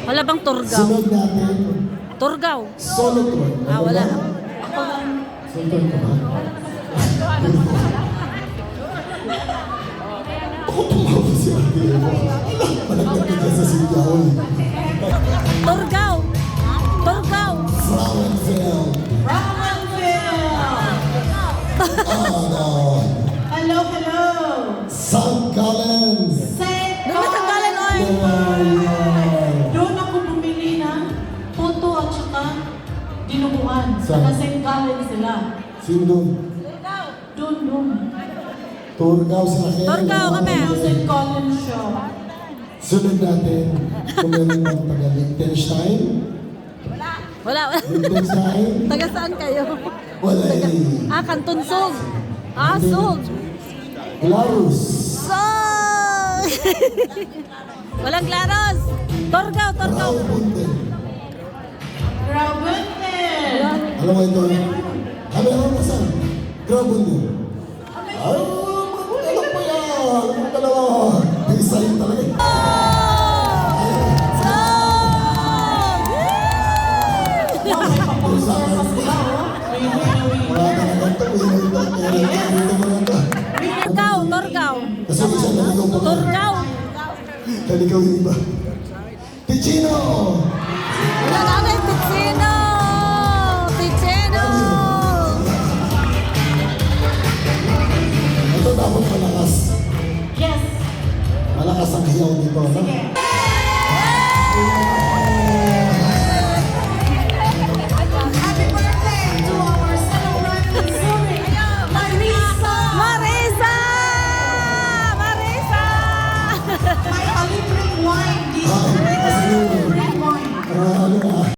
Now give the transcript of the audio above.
Wala bang Turgaw? Sunod natin, Turgaw. solo tour. Ah, wala. Solo tour ka ba? Ako tumawa si Ate Ewa. Malaglag ka dyan sa sigaw. Turgaw. Turgaw. Frauenfeld. Hello, hello. St. Gallen's. Doon sa galing, oy. Doon ako bumili ng puto at saka dinuguan. Saan? Kasi galing sila. Sino doon? Doon. Turgaw sa akin. Turgaw kami. St. Collins siya. Sunod natin, kung meron ng taga Liechtenstein. Wala. Liechtenstein. Taga saan kayo? Wala eh. Ah, Kanton Sog. Ah, Sog. Glarus. Sog! Walang Claros. Turgaw, Turgaw. Graubünden. Graubünden. Alam mo ito? Kami naman na saan? Graubünden. Ay, alam mo yan. Alam mo talaga. Isa yun talaga. Wala ka na ganito. Turgaw, Turgaw. Kasi isa naligaw pa nga. Turgaw. Naligaw yung iba. Ticino! Wala na na yung Ticino. Ticino. Ito dapat malakas. Yes. Malakas ang hiyaw dito. No? Sige. Happy birthday to our celebrant in Zurich, Marisa. Marisa! Marisa! May libreng wine dito. Kasi yun, Libreng wine. ano